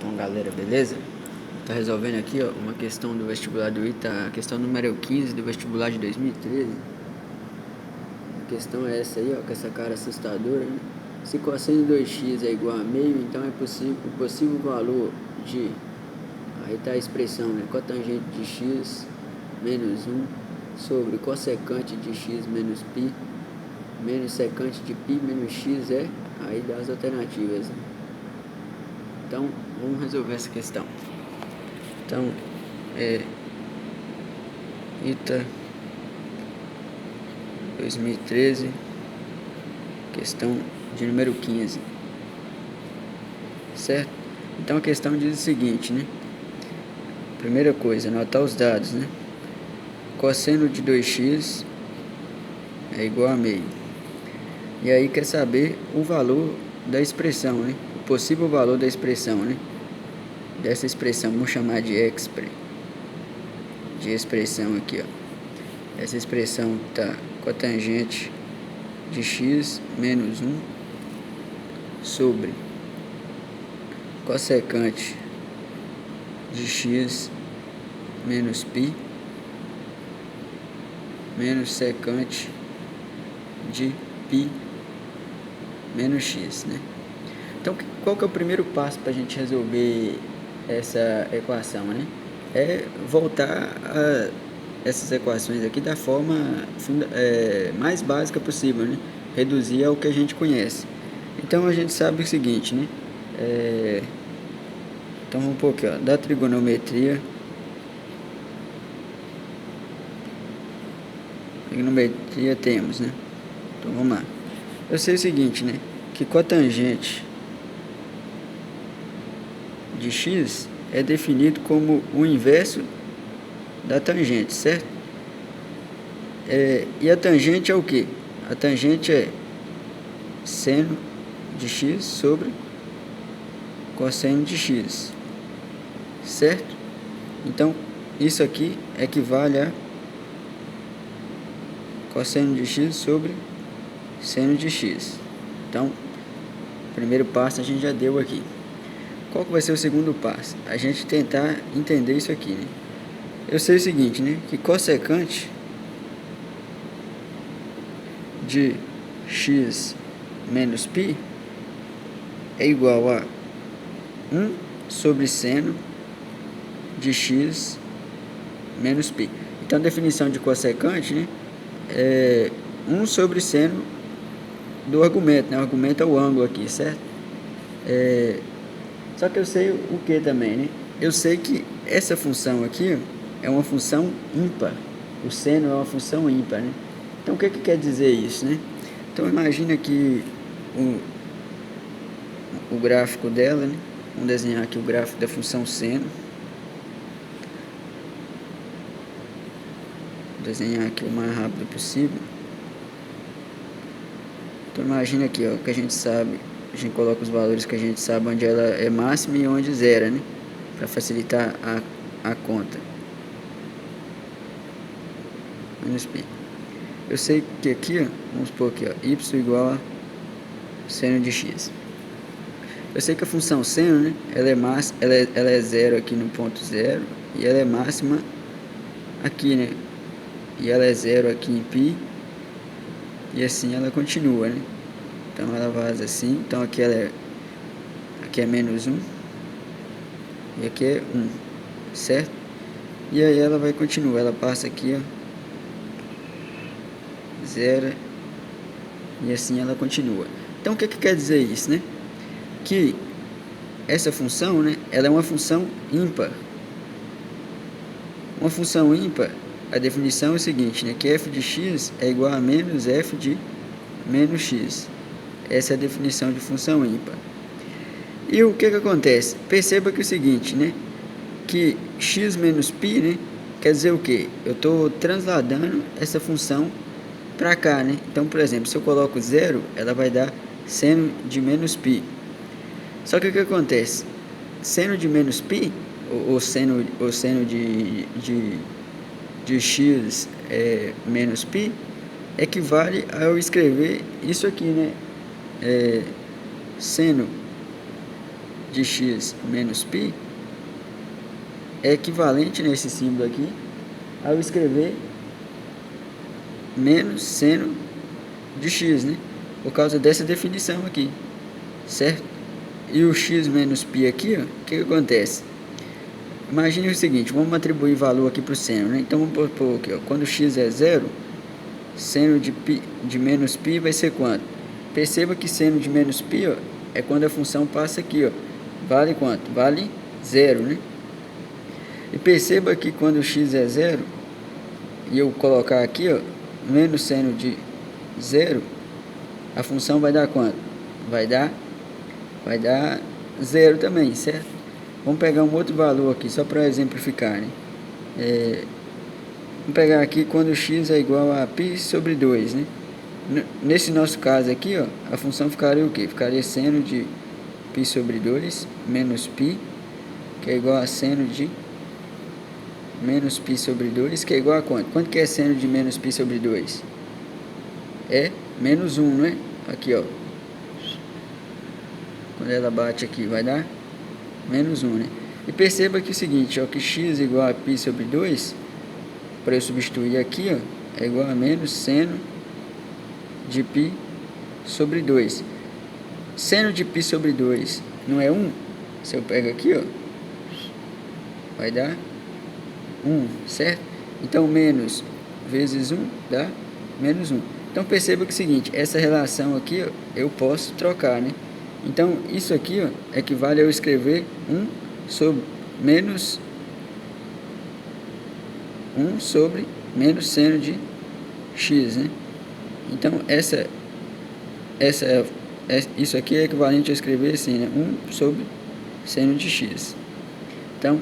Então, galera, beleza? Tá resolvendo aqui, ó, uma questão do vestibular do ITA, a questão número 15 do vestibular de 2013. A questão é essa aí, ó, com essa cara assustadora, né? Se cosseno de 2x é igual a meio, então é possível, o possível valor de... Aí tá a expressão, né? Cotangente de x menos 1 sobre cossecante de x menos π menos secante de π menos x é... Aí dá as alternativas, né? Então, vamos resolver essa questão. Então, ITA 2013, questão de número 15, certo? Então a questão diz o seguinte, né? Primeira coisa, anotar os dados, né? Cosseno de 2x é igual a meio. E aí quer saber o valor da expressão, né? O possível valor da expressão, né? Dessa expressão, vamos chamar de expressão aqui, ó. Essa expressão tá cotangente de x menos 1 sobre cossecante de x menos π menos secante de π menos x, né? Então, qual que é o primeiro passo para a gente resolver essa equação, né? É voltar a essas equações aqui da forma mais básica possível, né? Reduzir ao que a gente conhece. Então, a gente sabe o seguinte, né? Então, vamos pôr aqui, ó, da trigonometria. Trigonometria temos, né? Então, vamos lá. Eu sei o seguinte, né? Que cotangente de x é definido como o inverso da tangente, certo? E a tangente é o que? A tangente é seno de x sobre cosseno de x, certo? Então, isso aqui equivale a cosseno de x sobre seno de x. Então, o primeiro passo a gente já deu aqui. Qual que vai ser o segundo passo? A gente tentar entender isso aqui, né? Eu sei o seguinte, né? Que cossecante de x menos π é igual a 1 sobre seno de x menos π. Então, a definição de cossecante, né, é 1 sobre seno do argumento, né? O argumento é o ângulo aqui, certo? Só que eu sei o que também, né? Eu sei que essa função aqui é uma função ímpar. O seno é uma função ímpar, né? Então, o que quer dizer isso, né? Então, imagina que o gráfico dela, né? Vamos desenhar aqui o gráfico da função seno. Vou desenhar aqui o mais rápido possível. Então, imagina aqui, ó, que a gente sabe, a gente coloca os valores que a gente sabe onde ela é máxima e onde zero, né? Para facilitar a conta. Menos π. Eu sei que aqui, ó, vamos supor aqui, ó, y igual a seno de x. Eu sei que a função seno, né, ela é zero aqui no ponto zero, e ela é máxima aqui, né? E ela é zero aqui em π, e assim ela continua, né? Então ela vaza assim, então aqui é menos 1, e aqui é 1, certo? E aí ela vai continuar, ela passa aqui, ó, zero, e assim ela continua. Então o que quer dizer isso, né? Que essa função, né, ela é uma função ímpar. Uma função ímpar, a definição é o seguinte, né, que f de x é igual a menos f de menos x. Essa é a definição de função ímpar. E o que acontece? Perceba que é o seguinte, né, que x menos π, né, quer dizer o quê? Eu estou transladando essa função para cá, né? Então, por exemplo, se eu coloco zero, ela vai dar seno de menos π. Só que o que acontece? Seno de menos π, ou seno de x menos π, equivale a eu escrever isso aqui, né? Seno de x menos π é equivalente nesse símbolo aqui ao escrever menos seno de x, né? Por causa dessa definição aqui, certo? E o x menos π aqui, ó, o que acontece? Imagine o seguinte, vamos atribuir valor aqui para o seno, né? Então vamos pôr aqui, ó, quando x é zero, seno de menos π vai ser quanto? Perceba que seno de menos π, ó, é quando a função passa aqui, ó, vale quanto? Vale zero, né? E perceba que quando x é zero, e eu colocar aqui, ó, menos seno de zero, a função vai dar quanto? Vai dar zero também, certo? Vamos pegar um outro valor aqui, só para exemplificar, né? Vamos pegar aqui quando x é igual a π sobre 2, né? Nesse nosso caso aqui, ó, a função ficaria o quê? Ficaria seno de π sobre 2 menos π, que é igual a seno de menos π sobre 2, que é igual a quanto? Quanto que é seno de menos π sobre 2? É menos 1, não é? Aqui, ó. Quando ela bate aqui, vai dar menos 1, né? E perceba que é o seguinte, ó, que x é igual a π sobre 2, para eu substituir aqui, ó, é igual a menos seno de π sobre 2. Seno de π sobre 2 não é 1? Se eu pego aqui, ó, vai dar 1, certo? Então, menos vezes 1 dá menos 1. Então, perceba que é o seguinte, essa relação aqui, ó, eu posso trocar, né? Então, isso aqui, ó, equivale a eu escrever 1 sobre menos 1 sobre menos seno de x, né? Então, isso aqui é equivalente a escrever assim, né? 1 sobre seno de x. Então,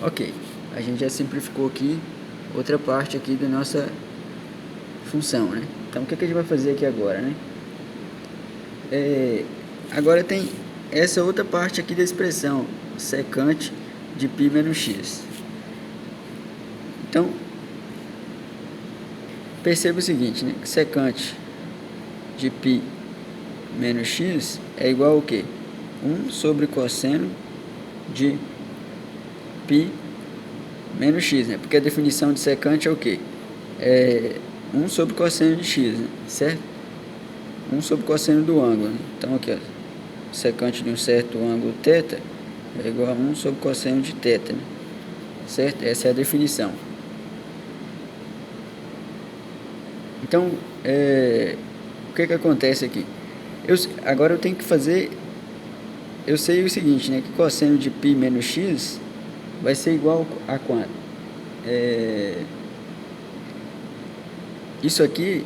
ok. A gente já simplificou aqui outra parte aqui da nossa função, né? Então, o que a gente vai fazer aqui agora, né? Agora tem essa outra parte aqui da expressão, secante de π menos x. Então, perceba o seguinte, né? Que secante de π menos x é igual ao quê? 1 sobre cosseno de π menos x, né? Porque a definição de secante é o quê? É 1 sobre cosseno de x, né? Certo? 1 sobre cosseno do ângulo, né? Então aqui, ó, secante de um certo ângulo θ é igual a 1 sobre cosseno de θ, né? Certo? Essa é a definição. Então, o que acontece aqui? Agora eu tenho que fazer... Eu sei o seguinte, né? Que cosseno de π menos x vai ser igual a quanto? Isso aqui...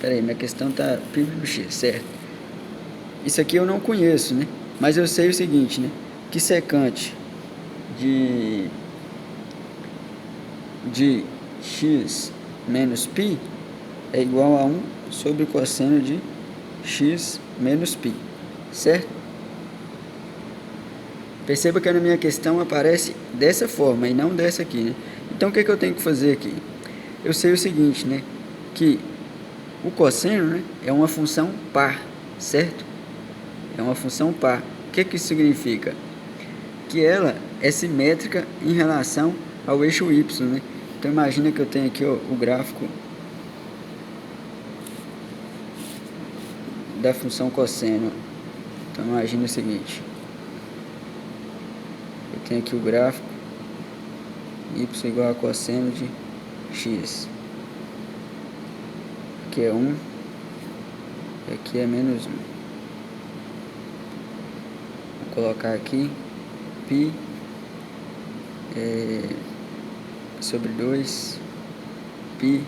Peraí, minha questão tá π menos x, certo? Isso aqui eu não conheço, né? Mas eu sei o seguinte, né? Que secante de x menos π é igual a 1 sobre cosseno de x menos π, certo? Perceba que na minha questão aparece dessa forma e não dessa aqui, né? Então o que eu tenho que fazer aqui? Eu sei o seguinte, né? Que o cosseno, né, é uma função par, certo? É uma função par. O que isso significa? Que ela é simétrica em relação ao eixo y, né? Então imagina que eu tenho aqui, ó, o gráfico da função cosseno. Então imagina o seguinte, eu tenho aqui o gráfico y igual a cosseno de x, aqui é 1, aqui é menos 1. Vou colocar aqui π sobre 2 π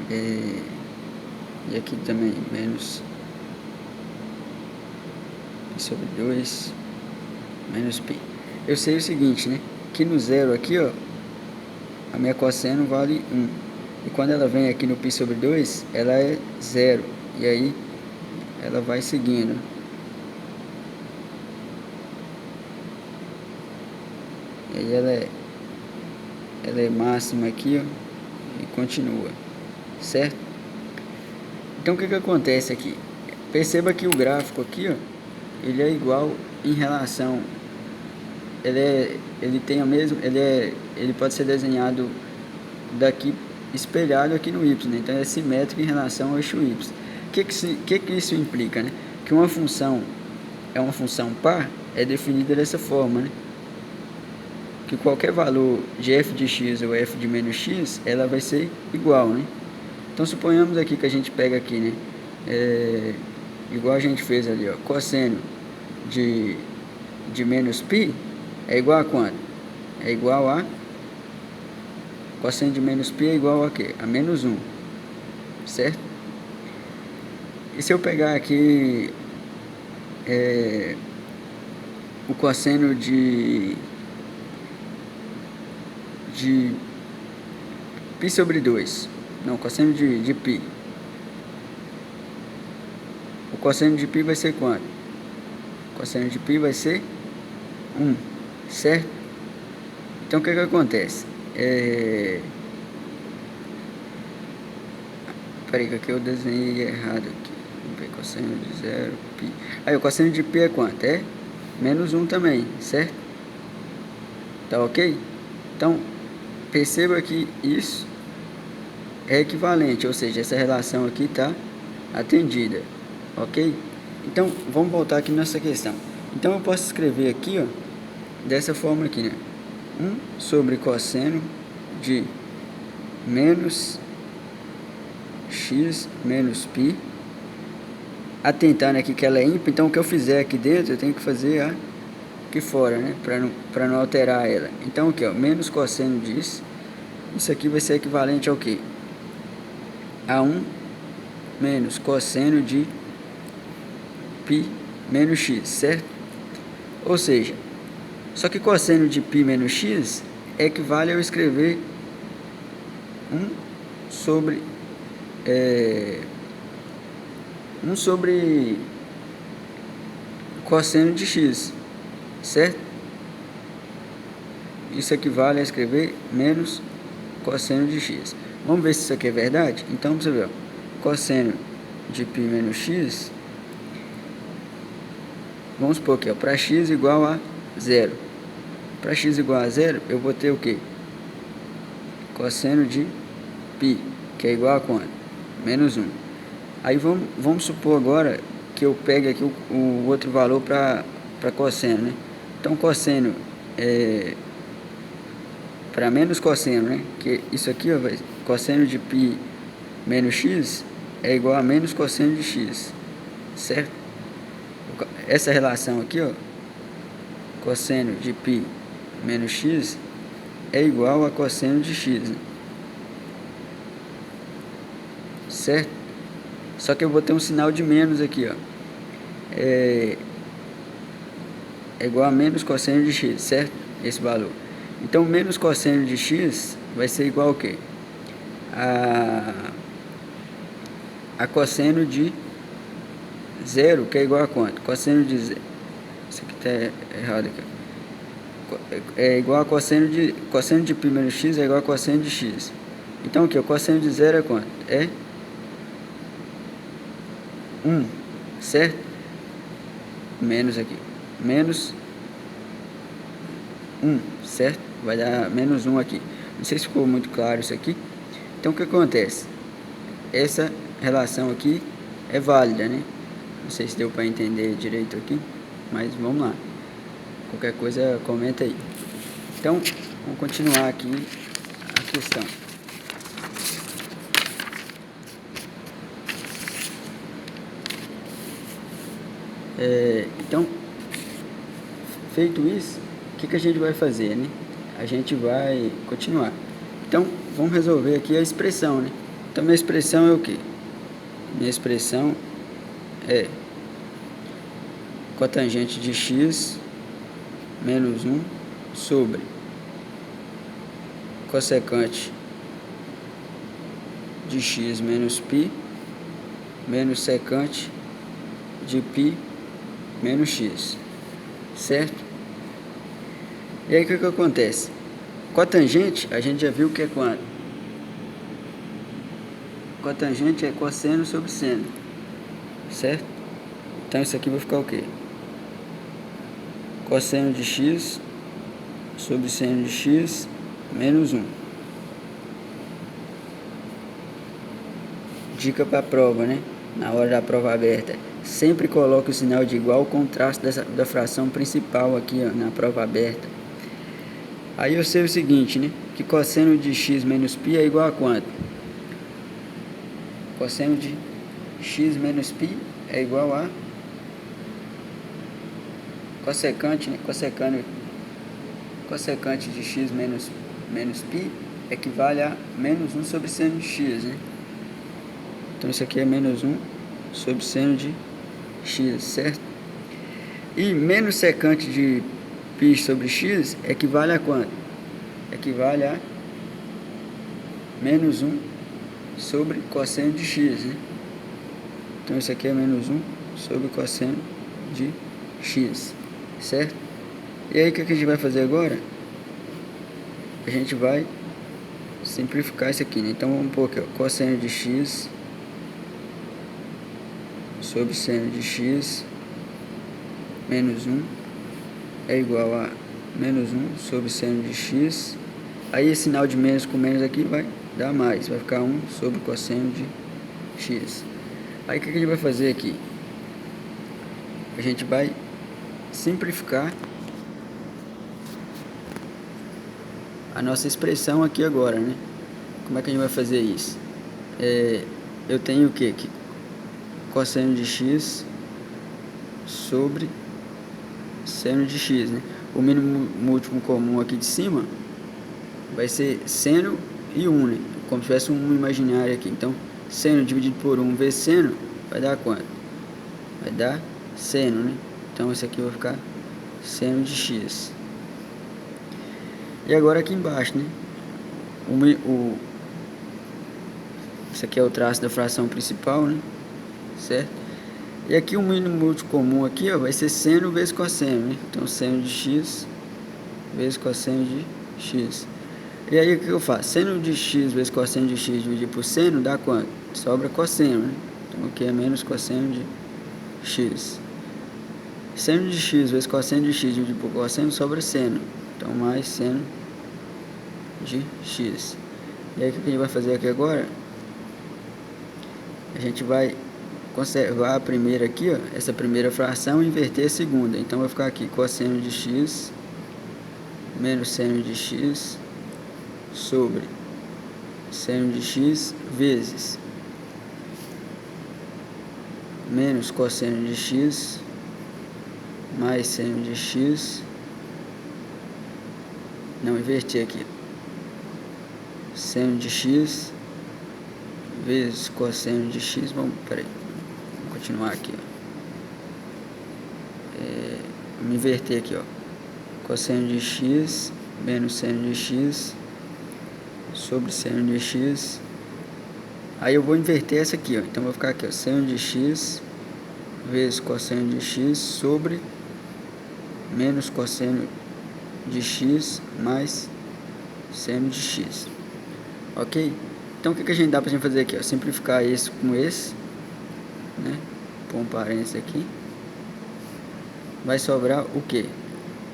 e aqui também menos π sobre 2 menos π. Eu sei o seguinte, né? Que no zero aqui, ó, a minha cosseno vale 1. E quando ela vem aqui no π sobre 2, ela é 0. E aí ela vai seguindo. E aí ela é máxima aqui, ó, e continua, certo? Então o que acontece aqui? Perceba que o gráfico aqui, ó, ele é igual em relação, ele tem a mesma, ele pode ser desenhado daqui, espelhado aqui no y, né? Então é simétrico em relação ao eixo y. O que isso implica, né? Que uma função é uma função par, é definida dessa forma, né? Que qualquer valor de f de x ou f de menos x, ela vai ser igual, né? Então suponhamos aqui que a gente pega aqui, né? Igual a gente fez ali, ó, cosseno de menos π é igual a quanto? É igual a cosseno de menos π é igual a quê? A menos 1, certo? E se eu pegar aqui o cosseno de π sobre 2, não, cosseno de π, o cosseno de π vai ser quanto? O cosseno de π vai ser 1, certo? Então o que acontece? Peraí que aqui eu desenhei errado aqui. Vamos ver, cosseno de 0, π. Aí o cosseno de π é quanto? É menos 1 também, certo? Tá ok? Então perceba que isso é equivalente, ou seja, essa relação aqui está atendida, ok? Então vamos voltar aqui nessa questão. Então eu posso escrever aqui, ó, dessa forma aqui, né? 1 sobre cosseno de menos x menos π, atentando aqui que ela é ímpar. Então o que eu fizer aqui dentro eu tenho que fazer aqui fora, né? Para não alterar ela. Então aqui, ó, menos cosseno disso, isso aqui vai ser equivalente ao que? A 1 menos cosseno de π menos x, certo? Ou seja, só que cosseno de π menos x equivale a eu escrever 1 sobre cosseno de x, certo? Isso equivale a escrever menos cosseno de x. Vamos ver se isso aqui é verdade? Então, você vê, ó, cosseno de π menos x, vamos supor aqui, para x igual a 0. Para x igual a 0, eu vou ter o quê? Cosseno de π, que é igual a quanto? Menos 1. Aí vamos supor agora que eu pegue aqui o outro valor para cosseno, né? Então cosseno para menos cosseno, né? Que isso aqui, ó, cosseno de π menos x é igual a menos cosseno de x, certo? Essa relação aqui, ó, cosseno de π menos x é igual a cosseno de x, né? Certo? Só que eu vou ter um sinal de menos aqui, ó. É igual a menos cosseno de x, certo? Esse valor. Então, menos cosseno de x vai ser igual ao quê? A cosseno de 0, que é igual a quanto? Cosseno de 0. Isso aqui está errado aqui. É igual a cosseno de π menos x é igual a cosseno de x. Então, aqui, o cosseno de 0 é quanto? É 1, certo? Menos aqui, menos 1, certo? Vai dar menos 1 aqui. Não sei se ficou muito claro isso aqui. Então o que acontece? Essa relação aqui é válida, né? Não sei se deu para entender direito aqui, mas vamos lá. Qualquer coisa comenta aí. Então vamos continuar aqui a questão. Então, feito isso, o que a gente vai fazer, né? A gente vai continuar. Então, vamos resolver aqui a expressão, né? Então, minha expressão é o quê? Minha expressão é cotangente de x menos 1 sobre cossecante de x menos π menos secante de π menos x, certo? E aí o que acontece? Cotangente, a gente já viu que é quanto? Cotangente é cosseno sobre seno, certo? Então isso aqui vai ficar o quê? cosseno de x sobre seno de x menos 1. Dica para a prova, né? Na hora da prova aberta, sempre coloque o sinal de igual com o traço da fração principal aqui, ó, na prova aberta. Aí eu sei o seguinte, né? Que cosseno de x menos π é igual a quanto? Cosseno de x menos π é igual a cossecante, né? Cossecante de x menos π equivale a menos 1 sobre seno de x, né? Então isso aqui é menos 1 sobre seno de x, certo? E menos secante de π sobre x equivale a quanto? Equivale a menos 1 sobre cosseno de x, né? Então isso aqui é menos 1 sobre cosseno de x, certo? E aí o que a gente vai fazer agora? A gente vai simplificar isso aqui, né? Então vamos pôr aqui, ó, cosseno de x sobre seno de x menos 1 é igual a menos 1 sobre seno de x. Aí esse sinal de menos com menos aqui vai dar mais, vai ficar 1 sobre cosseno de x. Aí o que a gente vai fazer aqui? A gente vai simplificar a nossa expressão aqui agora, né? Como é que a gente vai fazer isso? Eu tenho o que? Que cosseno de x sobre seno de x, né? O mínimo múltiplo comum aqui de cima vai ser seno e 1, né? Como se tivesse um imaginário aqui. Então, seno dividido por 1 vezes seno vai dar quanto? Vai dar seno, né? Então, esse aqui vai ficar seno de x. E agora aqui embaixo, né? Isso aqui é o traço da fração principal, né? Certo? E aqui o mínimo múltiplo comum aqui, ó, vai ser seno vezes cosseno, né? Então, seno de x vezes cosseno de x. E aí o que eu faço? Seno de x vezes cosseno de x dividido por seno dá quanto? Sobra cosseno, né? Então aqui é menos cosseno de x. Seno de x vezes cosseno de x dividido por cosseno sobra seno. Então mais seno de x. E aí o que a gente vai fazer aqui agora? A gente vai conservar a primeira aqui, ó, essa primeira fração, e inverter a segunda. Então vai ficar aqui cosseno de x menos seno de x sobre seno de x vezes menos cosseno de x mais seno de x. Não, inverti aqui. Seno de x vezes cosseno de x. Vamos continuar aqui, ó. Vamos inverter aqui, ó. Cosseno de x menos seno de x sobre seno de x. Aí eu vou inverter essa aqui, ó. Então vai ficar aqui, ó, seno de x vezes cosseno de x sobre menos cosseno de x mais seno de x. Ok? Então o que a gente dá pra gente fazer aqui, ó? Simplificar esse com esse, né? Põe um parênteses aqui. Vai sobrar o quê?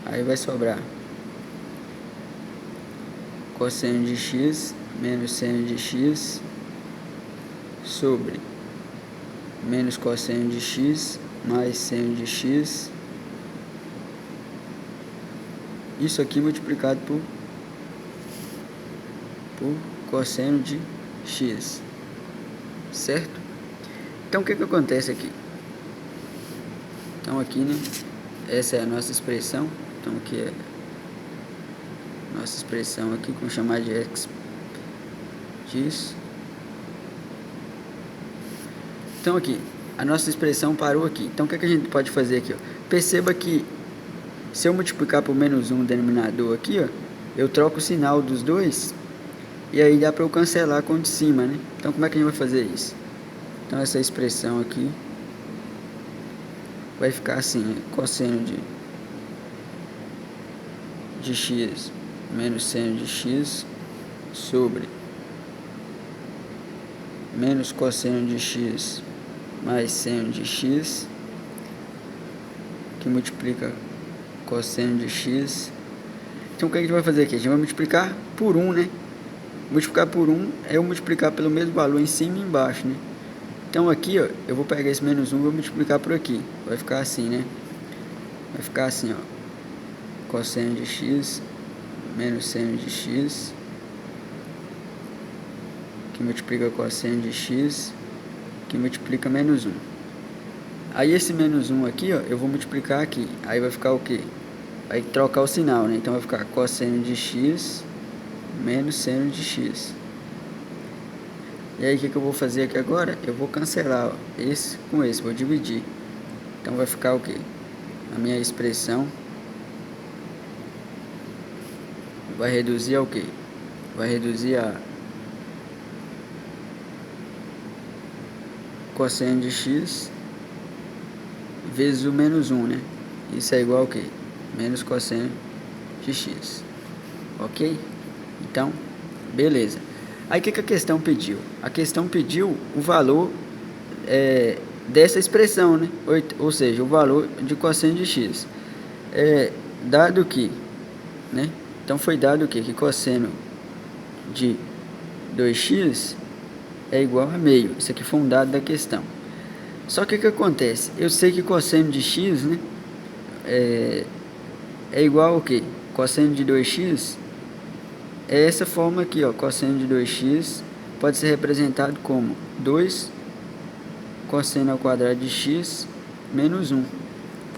Aí vai sobrar cosseno de x menos seno de x sobre menos cosseno de x mais seno de x. Isso aqui multiplicado por cosseno de x, certo? Então o que acontece aqui? Então aqui, né, essa é a nossa expressão. Então aqui é nossa expressão aqui, vamos chamar de x disso. Então aqui, a nossa expressão parou aqui. Então o que a gente pode fazer aqui, ó? Perceba que se eu multiplicar por menos 1 o denominador aqui, ó, eu troco o sinal dos dois e aí dá para eu cancelar com o de cima, né? Então como é que a gente vai fazer isso? Então essa expressão aqui vai ficar assim, cosseno de x menos seno de x sobre menos cosseno de x mais seno de x, que multiplica cosseno de x. Então o que a gente vai fazer aqui? A gente vai multiplicar por 1, né? Multiplicar por 1 é eu multiplicar pelo mesmo valor em cima e embaixo, né? Então aqui, ó, eu vou pegar esse menos 1 e vou multiplicar por aqui. Vai ficar assim, né? Vai ficar assim, ó. Cosseno de x menos seno de x, que multiplica cosseno de x, que multiplica menos 1. Aí esse menos 1 aqui, ó, eu vou multiplicar aqui. Aí vai ficar o quê? Vai trocar o sinal, né? Então vai ficar cosseno de x menos seno de x. E aí o que eu vou fazer aqui agora? Eu vou cancelar, ó, esse com esse, vou dividir. Então vai ficar o quê? A minha expressão vai reduzir ao quê? Vai reduzir a cosseno de x vezes o menos 1, né? Isso é igual ao quê? Menos cosseno de x. Ok? Então, beleza. Aí o que a questão pediu? A questão pediu o valor dessa expressão, né? Ou seja, o valor de cosseno de x. Dado que, né? Então foi dado que cosseno de 2x é igual a meio. Isso aqui foi um dado da questão. Só que o que acontece? Eu sei que cosseno de x, né, é igual ao quê? Cosseno de 2x é essa forma aqui, ó. Cosseno de 2x pode ser representado como 2 cosseno ao quadrado de x menos 1,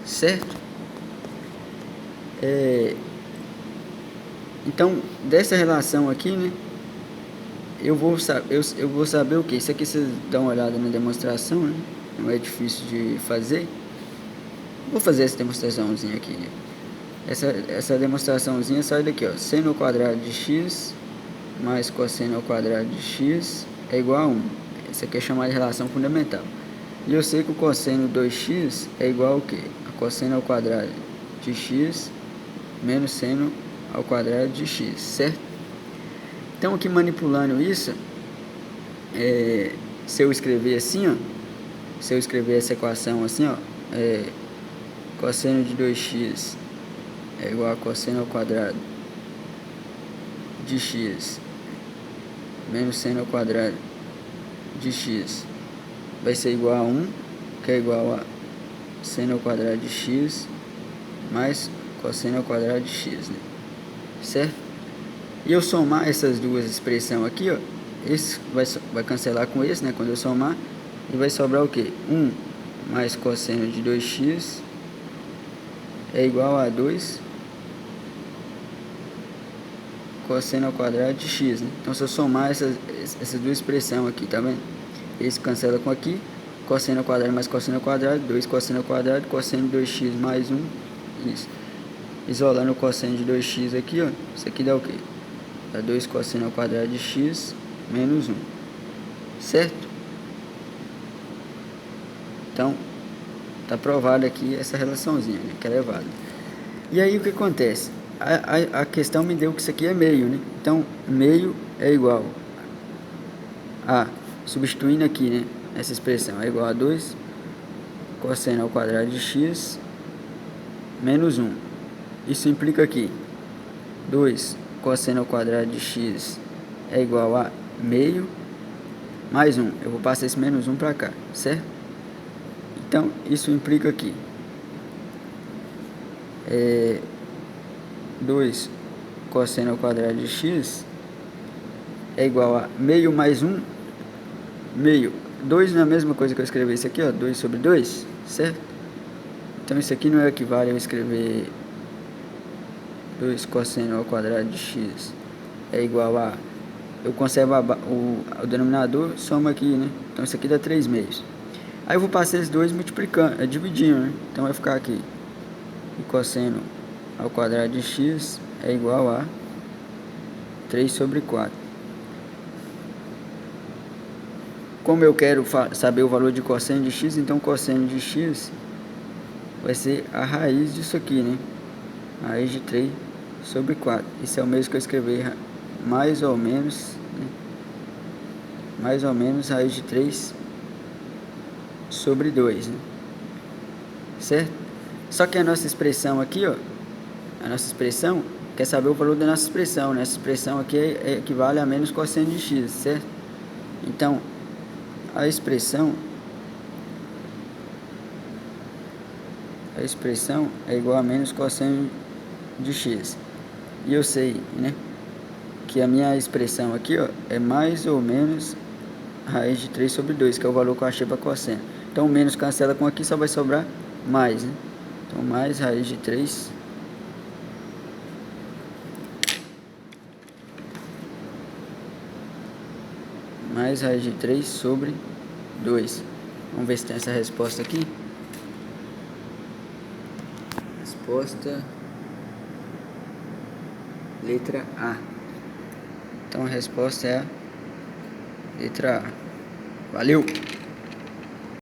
certo? Então, dessa relação aqui, né, eu vou saber o que? Isso aqui vocês dão uma olhada na demonstração, né? Não é difícil de fazer. Vou fazer essa demonstraçãozinha aqui. Essa demonstraçãozinha sai daqui, ó. Seno ao quadrado de x mais cosseno ao quadrado de x é igual a 1. Isso aqui é chamado de relação fundamental. E eu sei que o cosseno 2x é igual ao quê? A cosseno ao quadrado de x menos seno ao quadrado de x, certo? Então aqui manipulando isso, se eu escrever assim, ó, se eu escrever essa equação assim, ó, cosseno de 2x é igual a cosseno ao quadrado de x menos seno ao quadrado de x vai ser igual a 1, que é igual a seno ao quadrado de x mais cosseno ao quadrado de x, né? Certo? E eu somar essas duas expressões aqui, ó, esse vai cancelar com esse, né? Quando eu somar, e vai sobrar o que? 1 mais cosseno de 2x é igual a 2 cosseno ao quadrado de x, né? Então se eu somar essas duas expressões aqui, tá vendo? Esse cancela com aqui, cosseno ao quadrado mais cosseno ao quadrado, 2 cosseno ao quadrado, cosseno de 2x mais 1, isso. Isolando o cosseno de 2x aqui, ó, isso aqui dá o que? Dá 2 cosseno ao quadrado de x menos 1, certo? Então, tá provado aqui essa relaçãozinha, né, que é elevada. E aí o que acontece? A questão me deu que isso aqui é meio, né? Então, meio é igual a, substituindo aqui, né, essa expressão, é igual a 2 cosseno ao quadrado de x menos 1. Isso implica aqui 2 cosseno ao quadrado de x é igual a meio mais 1. Eu vou passar esse menos 1 para cá, certo? Então, isso implica aqui 2 cosseno ao quadrado de x é igual a meio mais 1. Meio, 2 não é a mesma coisa que eu escrever isso aqui, ó, 2 sobre 2, certo? Então, isso aqui não equivale a eu escrever 2 cosseno ao quadrado de x é igual a, eu conservo o denominador, soma aqui, né? Então isso aqui dá 3 meios. Aí eu vou passar esses dois multiplicando, dividindo, né? Então vai ficar aqui, e cosseno ao quadrado de x é igual a 3 sobre 4. Como eu quero saber o valor de cosseno de x, então cosseno de x vai ser a raiz disso aqui, né? Raiz de 3 sobre 4. Isso é o mesmo que eu escrevi, mais ou menos, né? Mais ou menos raiz de 3 sobre 2, né? Certo? Só que a nossa expressão aqui, ó, a nossa expressão, quer saber o valor da nossa expressão, né? Essa expressão aqui equivale a menos cosseno de x, certo? Então, a expressão é igual a menos cosseno de x. E eu sei, né, que a minha expressão aqui, ó, é mais ou menos raiz de 3 sobre 2, que é o valor que eu achei para cosseno. Então, menos cancela com aqui, só vai sobrar mais, né? Então, mais raiz de 3 sobre 2. Vamos ver se tem essa resposta aqui. Resposta letra A. Então a resposta é a letra A. Valeu!